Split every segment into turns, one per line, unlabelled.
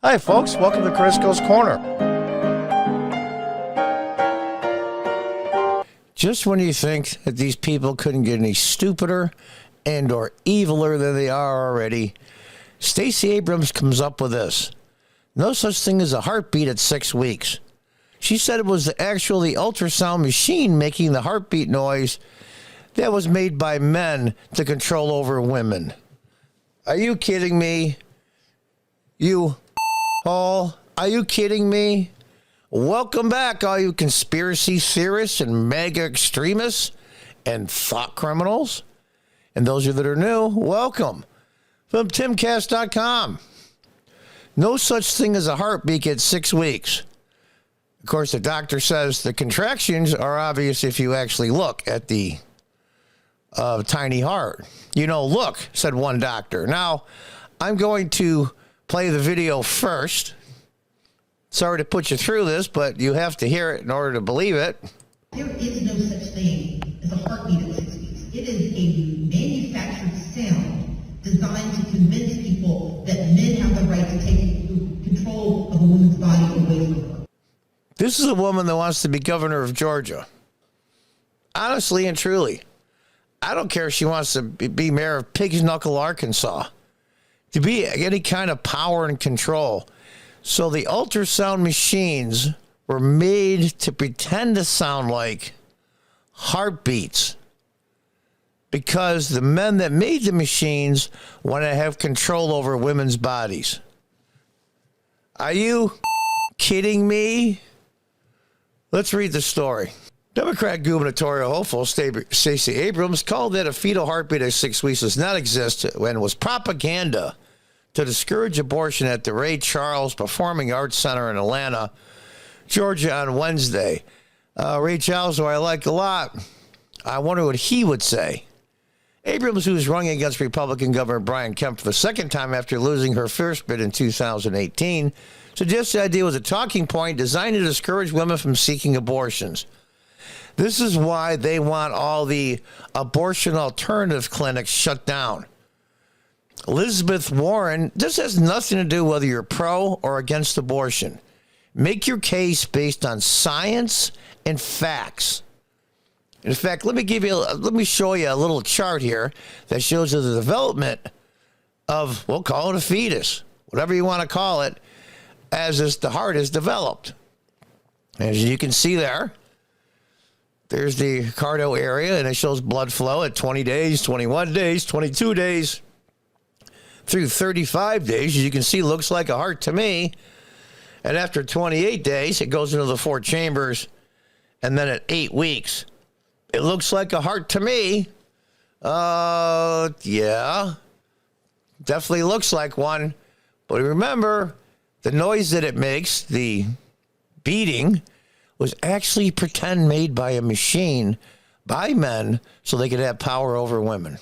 Hi, folks. Welcome to Crisco's Corner. Just when you think that these people couldn't get any stupider and or eviler than they are already, Stacy Abrams comes up with this. No such thing as a heartbeat at 6 weeks. She said it was the ultrasound machine making the heartbeat noise that was made by men to control over women. Are you kidding me? Are you kidding me? Welcome back, all you conspiracy theorists and mega extremists and thought criminals. And those of you that are new, welcome. From timcast.com. No such thing as a heartbeat at 6 weeks. Of course, the doctor says the contractions are obvious if you actually look at the tiny heart. Look, said one doctor. Now, I'm going to play the video first. Sorry to put you through this, but you have to hear it in order to believe it.
There is no such thing as a heartbeat at 6 weeks. It is a manufactured sound designed to convince people that men have the right to take control of a woman's body away from her.
This is a woman that wants to be governor of Georgia. Honestly and truly. I don't care if she wants to be mayor of Pig's Knuckle, Arkansas. To be any kind of power and control. So the ultrasound machines were made to pretend to sound like heartbeats because the men that made the machines want to have control over women's bodies. Are you kidding me? Let's read the story. Democrat gubernatorial hopeful Stacy Abrams called that a fetal heartbeat at 6 weeks does not exist and was propaganda to discourage abortion at the Ray Charles Performing Arts Center in Atlanta, Georgia on Wednesday. Ray Charles, who I like a lot, I wonder what he would say. Abrams, who is running against Republican Governor Brian Kemp for the second time after losing her first bid in 2018, suggests the idea was a talking point designed to discourage women from seeking abortions. This is why they want all the abortion alternative clinics shut down. Elizabeth Warren, this has nothing to do whether you're pro or against abortion. Make your case based on science and facts. In fact, let me show you a little chart here that shows the development of, we'll call it a fetus, whatever you want to call it, as the heart is developed. As you can see there's the cardio area, and it shows blood flow at 20 days, 21 days, 22 days, through 35 days. As you can see, looks like a heart to me. And after 28 days, it goes into the 4 chambers. And then at 8 weeks, it looks like a heart to me. Yeah, definitely looks like one. But remember, the noise that it makes, the beating, was actually pretend made by a machine, by men, so they could have power over women.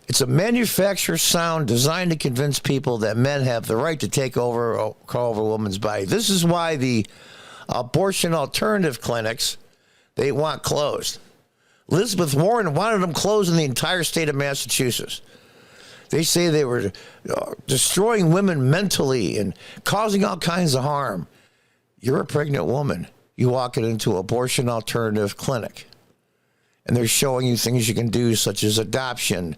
It's a manufactured sound designed to convince people that men have the right to take over a woman's body. This is why the abortion alternative clinics, they want closed. Elizabeth Warren wanted them closed in the entire state of Massachusetts. They say they were destroying women mentally and causing all kinds of harm. You're a pregnant woman. You walk into an abortion alternative clinic, and they're showing you things you can do, such as adoption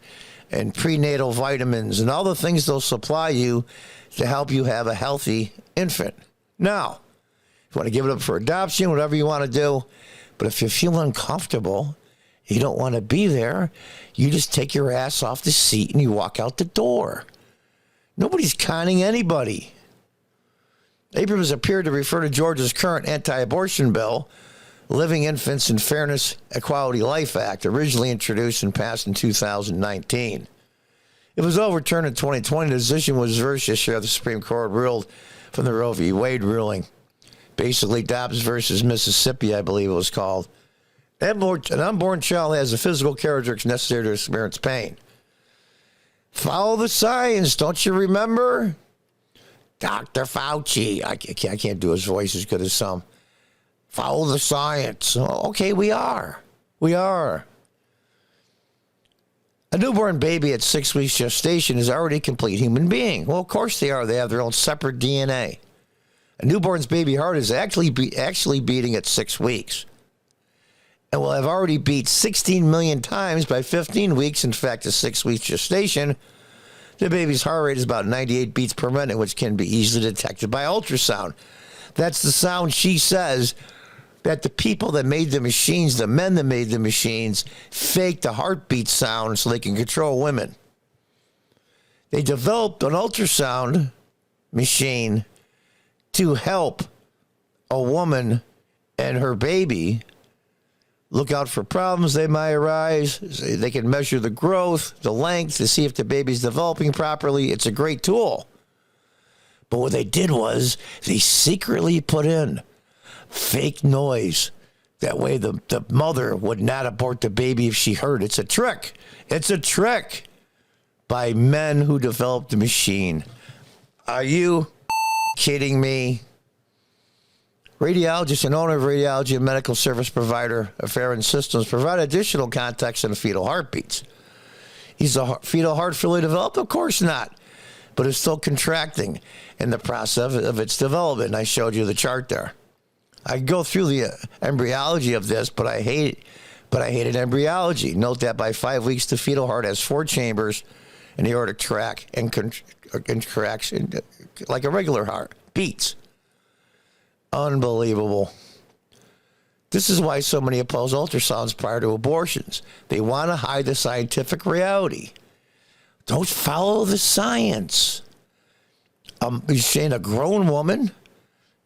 and prenatal vitamins and all the things they'll supply you to help you have a healthy infant. Now, if you want to give it up for adoption, whatever you want to do, but if you feel uncomfortable, you don't want to be there, you just take your ass off the seat and you walk out the door. Nobody's conning anybody. Abrams appeared to refer to Georgia's current anti-abortion bill, Living Infants and Fairness Equality Life Act, originally introduced and passed in 2019. It was overturned in 2020. The decision was reversed this year. The Supreme Court ruled from the Roe v. Wade ruling. Basically, Dobbs versus Mississippi, I believe it was called. An unborn child has the physical characteristics necessary to experience pain. Follow the science, don't you remember? Dr. Fauci. I can't do his voice as good as some. Follow the science. Oh, okay, we are. A newborn baby at 6 weeks gestation is already a complete human being. Well, of course they are. They have their own separate DNA. A newborn's baby heart is actually beating at 6 weeks. And will have already beat 16 million times by 15 weeks. In fact, at 6 weeks gestation, the baby's heart rate is about 98 beats per minute, which can be easily detected by ultrasound. That's the sound she says that the people that made the machines, the men that made the machines, faked the heartbeat sound so they can control women. They developed an ultrasound machine to help a woman and her baby look out for problems they might arise. They can measure the growth, the length, to see if the baby's developing properly. It's a great tool. But what they did was they secretly put in fake noise. That way the mother would not abort the baby if she heard. It's a trick. It's a trick by men who developed the machine. Are you kidding me? Radiologist and owner of radiology and medical service provider Affair Systems provide additional context on fetal heartbeats. Is the fetal heart fully developed? Of course not. But it's still contracting in the process of its development. And I showed you the chart there. I go through the embryology of this, but I hated embryology. Note that by 5 weeks, the fetal heart has 4 chambers in the aortic tract and contracts like a regular heart. Beats. Unbelievable. This is why so many oppose ultrasounds prior to abortions. They want to hide the scientific reality. Don't follow the science. You're saying a grown woman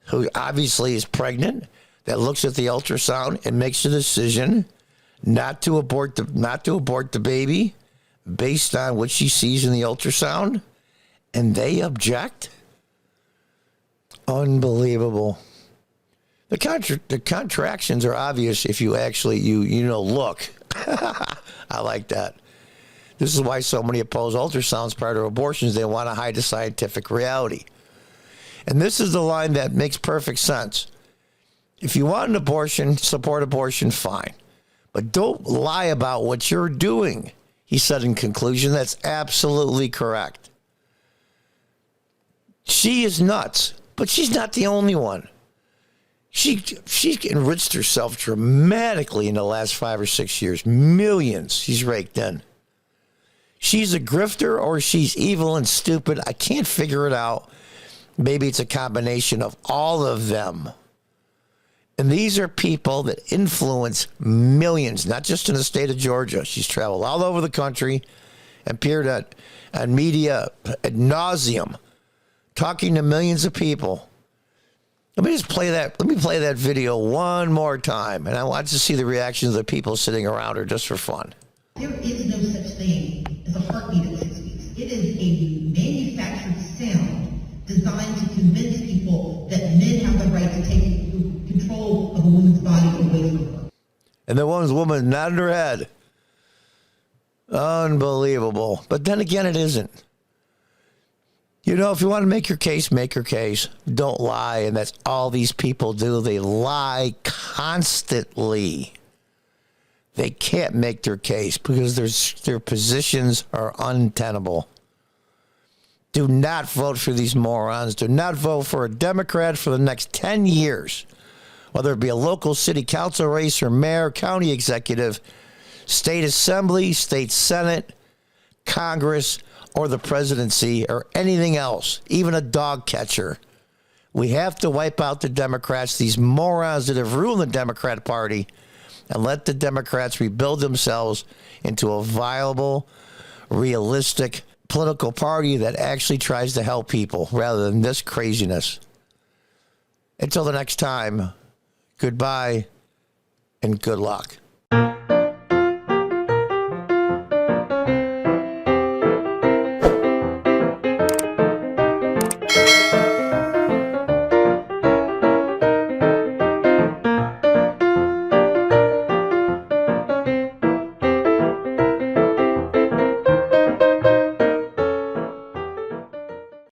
who obviously is pregnant that looks at the ultrasound and makes a decision not to abort the baby based on what she sees in the ultrasound, and they object? Unbelievable. The contractions are obvious if you actually look. I like that. This is why so many oppose ultrasounds prior to abortions. They want to hide the scientific reality. And this is the line that makes perfect sense. If you want an abortion, support abortion, fine. But don't lie about what you're doing, he said in conclusion. That's absolutely correct. She is nuts, but she's not the only one. She enriched herself dramatically in the last 5 or 6 years. Millions she's raked in. She's a grifter or she's evil and stupid. I can't figure it out. Maybe it's a combination of all of them. And these are people that influence millions, not just in the state of Georgia. She's traveled all over the country and appeared on media ad nauseum, talking to millions of people. Let me play that video one more time, and I want to see the reactions of the people sitting around her just for fun.
There is no such thing as a heartbeat at 6 weeks. It is a manufactured sound designed to convince people that men have the right to take control of a woman's body away from her.
And the woman nodded her head. Unbelievable. But then again, it isn't. If you want to make your case, make your case. Don't lie. And that's all these people do. They lie constantly. They can't make their case because their positions are untenable. Do not vote for these morons. Do not vote for a Democrat for the next 10 years. Whether it be a local city council race or mayor, county executive, state assembly, state senate, Congress, or the presidency, or anything else, even a dog catcher. We have to wipe out the Democrats, these morons that have ruined the Democrat Party, and let the Democrats rebuild themselves into a viable, realistic political party that actually tries to help people rather than this craziness. Until the next time, goodbye and good luck.